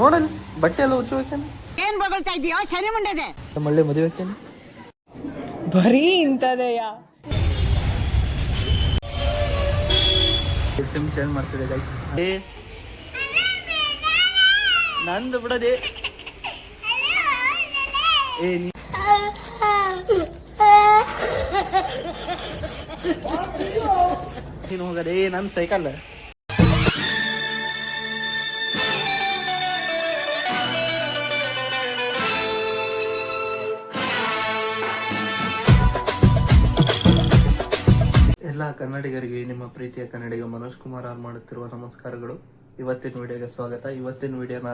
Nodal ಬಟ್ಟೆ ಎಲ್ಲ ಹುಚ್ಚು ಹಾಕ್ಯಾನ. ಏನ್ ಬಗಳ್ತಾ ಇದೀಯೋ ಶನಿ ಮುಂಡೆದೆ. ಮಳ್ಳಿ ಮದುವೆ ಹಾಕ್ಯಾನ. ಬರೀ ಇಂತದೆಯ. ಸಿಮ್ ಚೇಂಜ್ ಮಾಡ್ಸಿದೆ ಗೈಸ್. ನಂದು ಬಿಡದೆ ನೀನು ಹೋಗದೆ ನನ್ನ ಸೈಕಲ್. ಎಲ್ಲ ಕನ್ನಡಿಗರಿಗೆ ನಿಮ್ಮ ಪ್ರೀತಿಯ ಕನ್ನಡಿಗ ಮನೋಜ್ ಕುಮಾರ್ ಅವ್ರು ಮಾಡುತ್ತಿರುವ ನಮಸ್ಕಾರಗಳು. ಇವತ್ತಿನ ವಿಡಿಯೋಗೆ ಸ್ವಾಗತ. ಇವತ್ತಿನ ವಿಡಿಯೋನ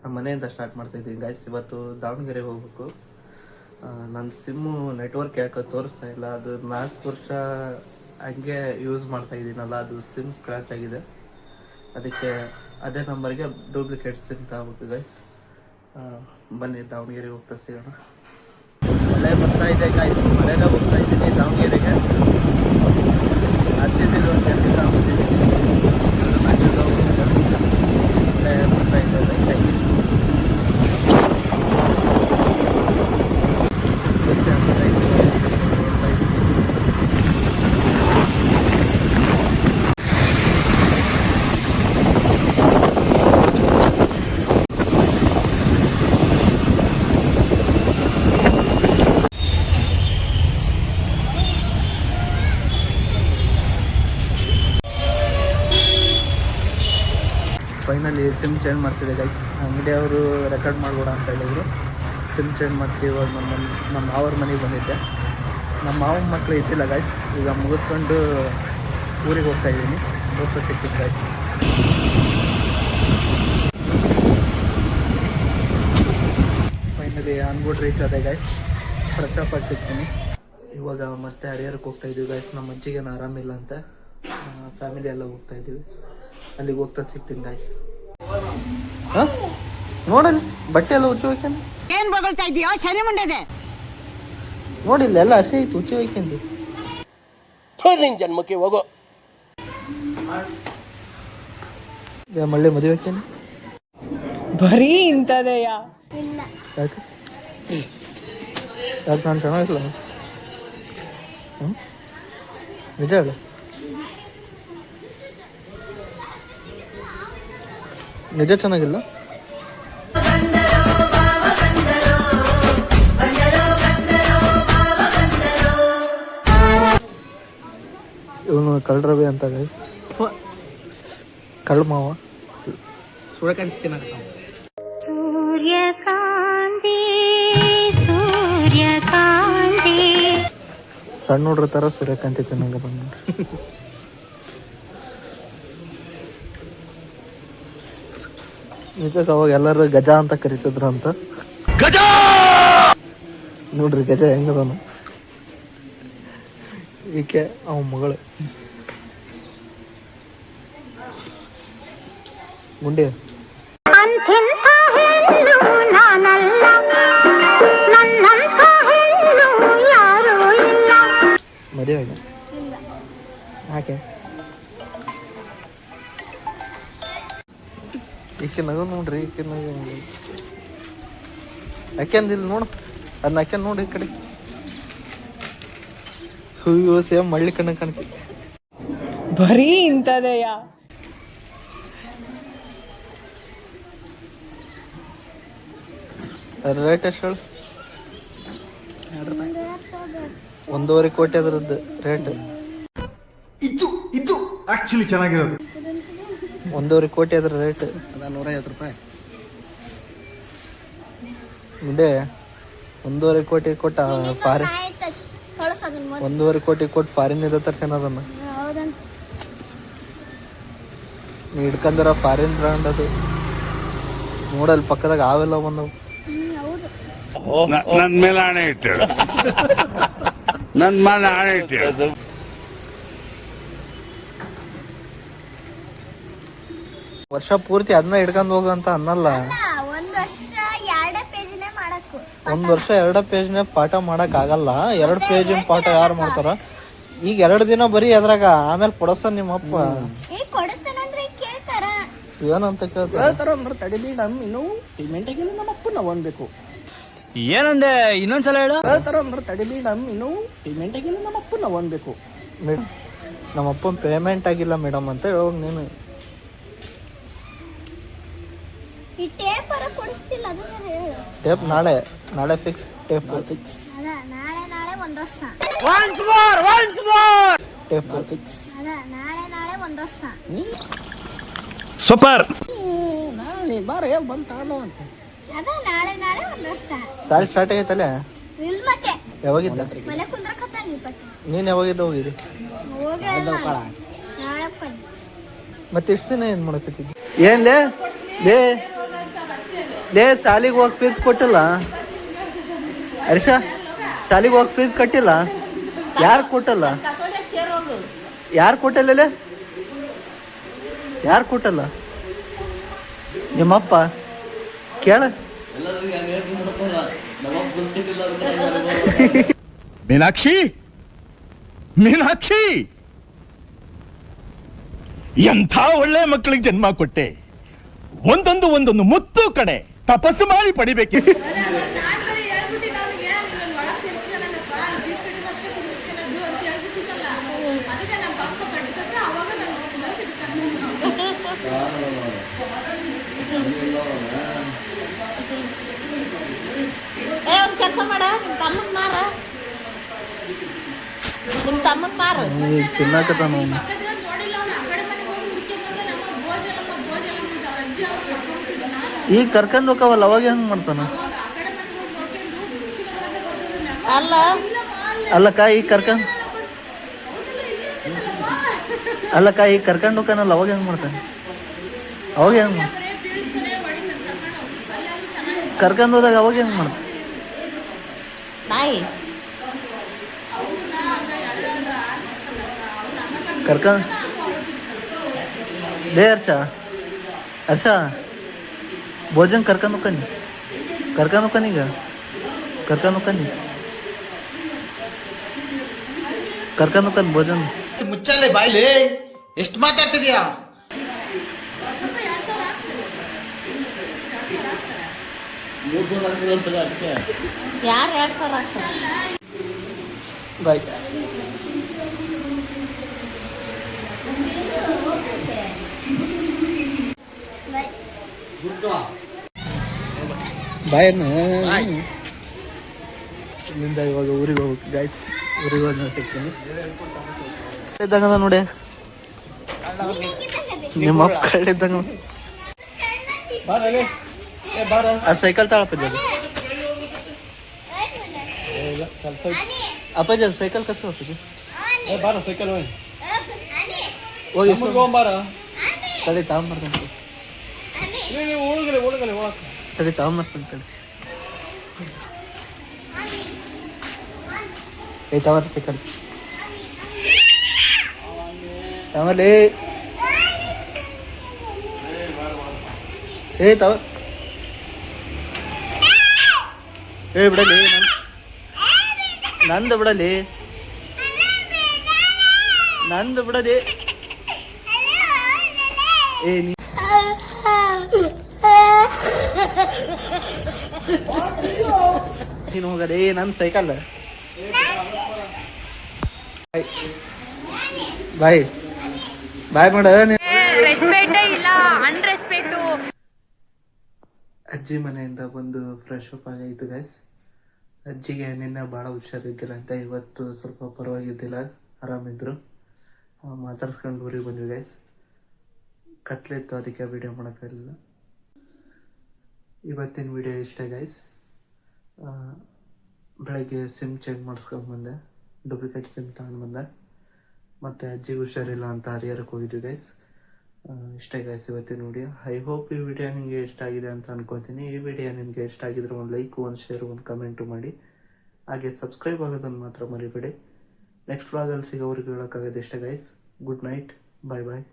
ನಮ್ಮ ಮನೆಯಿಂದ ಸ್ಟಾರ್ಟ್ ಮಾಡ್ತಾ ಇದ್ದೀನಿ ಗೈಸ್. ಇವತ್ತು ದಾವಣಗೆರೆ ಹೋಗ್ಬೇಕು. ನನ್ನ ಸಿಮ್ಮು ನೆಟ್ವರ್ಕ್ ಯಾಕೆ ತೋರಿಸ್ತಾ ಇಲ್ಲ. ಅದು 4 ವರ್ಷ ಹಂಗೆ ಯೂಸ್ ಮಾಡ್ತಾ ಇದ್ದೀನಲ್ಲ, ಅದು ಸಿಮ್ ಸ್ಕ್ರ್ಯಾಚ್ ಆಗಿದೆ. ಅದಕ್ಕೆ ಅದೇ ನಂಬರ್ಗೆ ಡೂಪ್ಲಿಕೇಟ್ ಸಿಮ್ ತಗೋಬೇಕು ಗೈಸ್. ಬನ್ನಿ ದಾವಣಗೆರೆ ಹೋಗ್ತಾ ಸಿಗೋಣ. ಮಳೆ ಬರ್ತಾ ಇದೆ ಗೈಸ್, ಮಳೆಗೆ ಹೋಗ್ತಾ ಇದ್ದೀನಿ ದಾವಣಗೆರೆಗೆ. RCB ಜಾಸ್ತಿ ತಗೊಂಡಿದ್ದೀನಿ. ಮಳೆ ಬರ್ತಾ ಇದೆ ಲೈಟಾಗಿ. ಫೈನಲಿ ಸಿಮ್ ಚೇಂಜ್ ಮಾಡಿಸಿದೆ ಗೈಸ್. ಅಂಗಡಿಯವರು ರೆಕಾರ್ಡ್ ಮಾಡ್ಬೋಣ ಅಂತ ಹೇಳಿದ್ರು. ಸಿಮ್ ಚೇಂಜ್ ಮಾಡಿಸಿ ಇವಾಗ ನಮ್ಮ ಮಾವರ ಮನೆಗೆ ಬಂದಿದ್ದೆ. ನಮ್ಮ ಮಾವನ ಮಕ್ಕಳು ಇದ್ದಿಲ್ಲ ಗೈಸ್. ಈಗ ಮುಗಿಸ್ಕೊಂಡು ಊರಿಗೆ ಹೋಗ್ತಾ ಇದ್ದೀನಿ. ಹೋಗ್ತಾ ಸಿಕ್ಕಿದ್ದು ಗೈಸ್. ಫೈನಲಿ ಅನ್ಬೋರ್ಡ್ ರೀಚ್ ಆದೆ ಗೈಸ್. ಫ್ರೆಶ್ ಅಪ್ ಆಗಿ ಸಿಗ್ತೀನಿ. ಇವಾಗ ಮತ್ತೆ ಹರಿಹರಕ್ಕೆ ಹೋಗ್ತಾ ಇದ್ದೀವಿ ಗೈಸ್. ನಮ್ಮ ಅಜ್ಜಿಗೇನು ಆರಾಮಿಲ್ಲ ಅಂತ ಫ್ಯಾಮಿಲಿ ಎಲ್ಲ ಹೋಗ್ತಾ ಇದ್ದೀವಿ. ಅಲ್ಲಿಗೆ ಹೋಗ್ತಾ ಸಿಗ್ತೀನಿ ಗೈಸ್. ನೋಡಲ್ ಬಟ್ಟೆ ಎಲ್ಲ ಹುಚ್ಚು ಹೋಯ್ಕಂದು. ಏನ್ ಬಗಳ್ತಾ ಇದೀಯೋ ಶನಿ ಮುಂಡೆದೆ. ನೋಡಿಲ್ಲ ಎಲ್ಲ ಹಸಿ ಐತಿ, ಹುಚ್ಚು ಹೋಯ್ಕಂದು. ನಿನ್ ಜನ್ಮಕ್ಕೆ ಹೋಗೋ. ಮಳ್ಳಿ ಮದುವೆ ಹಾಕ್ಯಾನ. ಬರೀ ಇಂತದೆಯ. ಯಾಕೆ ನಾನು ಚೆನ್ನಾಗಿಲ್ಲ. ನಿಜ ಹೇಳು. ನಿಜ ಚೆನ್ನಾಗಿಲ್ಲ. ಇವನು ಕಳ್ರವಿ ಅಂತ ಗೈಸ್. ಕಳ್ಳ ಮಾವ ಸೂರ್ಯಕಾಂತಿ ತಿನ್ನಕ. ಸಣ್ಣ ನೋಡ್ರ ತರ ಸೂರ್ಯಕಾಂತಿ ತಿನ್ನಂಗ ನೋಡ್ರಿ. ನಿಜಕ್ಕೆ ಅವಾಗ ಎಲ್ಲರೂ ಗಜ ಅಂತ ಕರಿತಿದ್ರು ಅಂತ. ಗಜ ನೋಡ್ರಿ ಗಜ ಹೆಂಗದನು. ಈಕೆ ಅವ ಮಗಳು ಗುಂಡಿ. ಮದುವೆ ಯಾಕೆ ಈಕೆ ನಗು ನೋಡ್ರಿ. ಈಕೆ ನಗು ಯಾಕೆಂದಿಲ್ಲ ನೋಡು. ಅದನ್ನ ಯಾಕೆ ನೋಡಿ ಈ ಕಡೆ. ಹೂವು ಸೇಮ್ ಮಳ್ಳಿ ಕಣ್ಣ ಕಾಣ್ತಿ. ಬರೀ ಇಂತದೆಯ. ರೇಟ್ ಎಷ್ಟು ಹೇಳು? 1.5 ಕೋಟಿ ಅದರದ್ದು ರೇಟ್. ಇದು ಆಕ್ಚುಲಿ ಚೆನ್ನಾಗಿರೋದು. 1.5 ಕೋಟಿ ಅದರ ರೇಟ್. 150 ರೂಪಾಯಿ. ಮುಂದೆ 1.5 ಕೋಟಿ ಕೊಟ್ಟ ಫಾರಿನ್. 1.5 ಕೋಟಿ ಕೊಟ್ಟು ಫಾರಿನ್ ಇದೆ ತರ್ಸೇನ ಅದನ್ನ. ನೀ ಹಿಡ್ಕಂದಿರ ಫಾರಿನ್ ಬ್ರ್ಯಾಂಡ್ ಅದು. ನೋಡಲ್ಲಿ ಪಕ್ಕದಾಗ ಅವೆಲ್ಲ ಬಂದವು. ನನ್ನ ಮೇಲೆ ಆಣೆ ಇಟ್ಟೇಳು. ನನ್ನ ಮೇಲೆ ಆಣೆ ಇಟ್ಟೇಳು. ವರ್ಷ ಪೂರ್ತಿ ಅದನ್ನ ಹಿಡ್ಕೊಂಡು ಹೋಗು ಅಂತ ಅನ್ನಲ್ಲ. ಒಂದ್ ವರ್ಷ 2 ಪೇಜ್ನ ಪಾಠ ಮಾಡಕ್ ಆಗಲ್ಲ. 2 ಪೇಜಿನ ಪಾಠ ಯಾರು ಮಾಡ್ತಾರ? ಈಗ 2 ದಿನ ಬರೀ ಅದ್ರಾಗ ಆಮೇಲೆ ಕೊಡಸ ನಿಮ್ಮಪ್ಪ ಏನಂತ ಕೇಳ್ತಾರ ಹೇಳ್ತಾರ ಅಂದ್ರೆ ತಡೀಲಿ ಇನ್ನೂ ಪೇಮೆಂಟ್ ಆಗಿಲ್ಲ ನಮ್ಮ ಅಪ್ಪ ನಾವು ಅನ್ಬೇಕು. ಏನಂದೆ ಇನ್ನೊಂದ್ಸಲ ಹೇಳು. ಹೇಳ್ತಾರ ಅಂದ್ರೆ ತಡೀಲಿ ಇನ್ನೂ ಪೇಮೆಂಟ್ ಆಗಿಲ್ಲ ನಮ್ಮ ಅಪ್ಪ ನಾವು ಅನ್ಬೇಕು. ನಮ್ಮಪ್ಪ ಪೇಮೆಂಟ್ ಆಗಿಲ್ಲ ಮೇಡಮ್ ಅಂತ ಹೇಳೋದು ನೀನು. ಟೇಪ್ ನಾಳೆ fix. Tape fix. Tape fix. Super. ನಾಳೆ ಬಾರ ಬಂತ ಅಂತ ಸಾಲಿ ಸ್ಟಾರ್ಟ್ ಆಗೈತಲ್ಲ. ಯಾವಾಗಿದ್ದ ನೀನ್ ಯಾವಾಗಿದ್ದ ಹೋಗಿರಿ? ಮತ್ತೆ ಎಷ್ಟು ದಿನ ಏನ್ ಮಾಡಕತ್ತಿದ್ದಿ? ಏನ್ ಲೇ ಸಾಲಿಗೆ ಹೋಗಿ ಫೀಸ್ ಕೊಟ್ಟಿಲ್ಲ ಹರ್ಷ? ಸಾಲಿಗೆ ಹೋಗಿ ಫೀಸ್ ಕಟ್ಟಿಲ್ಲ? ಯಾರು ಕೊಟ್ಟಲ್ಲ? ಯಾರು ಕೊಟ್ಟಲ್ಲ? ಯಾರು ಕೊಟ್ಟಲ್ಲ? ನಿಮ್ಮಪ್ಪ ಕೇಳ. ಮೀನಾಕ್ಷಿ, ಮೀನಾಕ್ಷಿ, ಎಂಥ ಒಳ್ಳೆ ಮಕ್ಕಳಿಗೆ ಜನ್ಮ ಕೊಟ್ಟೆ. ಒಂದೊಂದು ಮುತ್ತು ಕಡೆ ತಪಸ್ಸು ಮಾಡಿ ಪಡಿಬೇಕು. ಕೆಲಸ ಮಾಡ ತಮ್ಮನ್ ಮಾರ, ನಿಮ್ ತಮ್ಮನ್ ಮಾರ. ತಿನ್ನಾಕತ್ತಾನ. ಈಗ ಕರ್ಕೊಂಡ್ ಹೋಗವಲ್ಲ, ಅವಾಗ ಹೆಂಗ್ ಮಾಡ್ತಾನ? ಅಲ್ಲಕ್ಕ ಈಗ ಕರ್ಕೊಂಡ್ ಹೋಗನಲ್ಲ, ಅವಾಗ ಹೆಂಗ್ ಮಾಡ್ತಾನೆ? ಅವಾಗ ಹೆಂಗ್ ಕರ್ಕೊಂಡ್ ಹೋದಾಗ ಅವಾಗ ಹೆಂಗ್ ಮಾಡ್ತಾನೆ? ಕರ್ಕೊಂಡ್ ಲೇ ಹರ್ಷ ಭೋಜನ್ ಕರ್ಕೊಂಡ್ ಹೋಗ್ಕನಿ ಈಗ ಕರ್ಕೊಂಡ್ ಹೋಗ್ಕನಿ ಭೋಜನ್. ಮುಚ್ಚಾಲೆ ಬಾಯ್ಲಿ, ಎಷ್ಟು ಮಾತಾಡ್ತಿದ್ಯಾ? ಯಾರು 2,000 ಬಾಯ್. ಬಾಯನ್ನ ಇಲ್ಲಿಂದ ಇವಾಗ ಊರಿಗೆ ಹೋಗ್ಬೇಕು ಗೈಸ್. ಊರಿಗೆ ಹೋದ ಸಿಗ್ತೀನಿ ಇದ್ದಂಗ ನೋಡಿ. ನಿಮ್ಮ ಅಪ್ಪ ಕಳ್ಳಿದ್ದಂಗ. ಆ ಸೈಕಲ್ ತಾಳಪ್ಪಾಜಿ, ಅಪ್ಪಾಜಿ ಸೈಕಲ್ ಕಸ ಅಪ್ಪಾಜಿ. ಸೈಕಲ್ ಹೋಗಿ ತಡಿ ತಗೊಂಬರ್ತಂತೆ. ತಡಿ ತಗೊಂಬರ್ತಂತೆ. ತಗೊಂಬ ಸೈಕಲ್ ತಗೊಂಬರ್ಲಿ. ಬಿಡಲಿ, ನಂದು ಬಿಡಲಿ, ನೀನು ಹೋಗದೆ ನನ್ನ ಸೈಕಲ್. ಬಾಯ್ ಮಾಡ. ರೆಸ್ಪೆಕ್ಟೇ ಇಲ್ಲ, ಅನ್ರೆಸ್ಪೆಕ್ಟು. ಅಜ್ಜಿ ಮನೆಯಿಂದ ಬಂದು ಫ್ರೆಶ್ ಅಪ್ ಆಗೈತು ಗೈಸ್. ಅಜ್ಜಿಗೆ ನಿನ್ನೆ ಭಾಳ ಹುಷಾರಿದ್ದಿಲ್ಲ ಅಂತ ಇವತ್ತು ಸ್ವಲ್ಪ ಪರವಾಗಿದ್ದಿಲ್ಲ, ಆರಾಮಿದ್ರು. ಮಾತಾಡ್ಸ್ಕೊಂಡು ಊರಿಗೆ ಬಂದ್ವಿ ಗೈಸ್. ಕತ್ಲಿತ್ತು, ಅದಕ್ಕೆ ವಿಡಿಯೋ ಮಾಡೋಕ್ಕಾಗಲಿಲ್ಲ. ಇವತ್ತಿನ ವಿಡಿಯೋ ಇಷ್ಟೇ ಗೈಸ್. ಬೆಳಗ್ಗೆ ಸಿಮ್ ಚೇಂಜ್ ಮಾಡಿಸ್ಕೊಂಡ್ಬಂದೆ, ಡೂಪ್ಲಿಕೇಟ್ ಸಿಮ್ ತಗೊಂಡ್ಬಂದೆ. ಮತ್ತು ಅಜ್ಜಿಗೆ ಹುಷಾರಿಲ್ಲ ಅಂತ ಹರಿಹರಕ್ಕೆ ಹೋಗಿದ್ವಿ ಗೈಸ್. ಇಷ್ಟೇ ಗೈಸ್ ಇವತ್ತಿನ ವಿಡಿಯೋ. ಐ ಹೋಪ್ ಈ ವಿಡಿಯೋ ನಿಮಗೆ ಇಷ್ಟ ಆಗಿದೆ ಅಂತ ಅನ್ಕೋತೀನಿ. ಈ ವಿಡಿಯೋ ನಿಮಗೆ ಇಷ್ಟ ಆಗಿದ್ರೆ ಒಂದು ಲೈಕ್, ಒಂದು ಶೇರ್, ಒಂದು ಕಮೆಂಟು ಮಾಡಿ. ಹಾಗೆ ಸಬ್ಸ್ಕ್ರೈಬ್ ಆಗೋದನ್ನು ಮಾತ್ರ ಮರಿಬೇಡಿ. ನೆಕ್ಸ್ಟ್ ವ್ಲಾಗಲ್ಲಿ ಸಿಗೋವರೆಗೂ ಹೇಳೋಕ್ಕಾಗೋದು ಇಷ್ಟೇ ಗೈಸ್. ಗುಡ್ ನೈಟ್, ಬಾಯ್ ಬಾಯ್.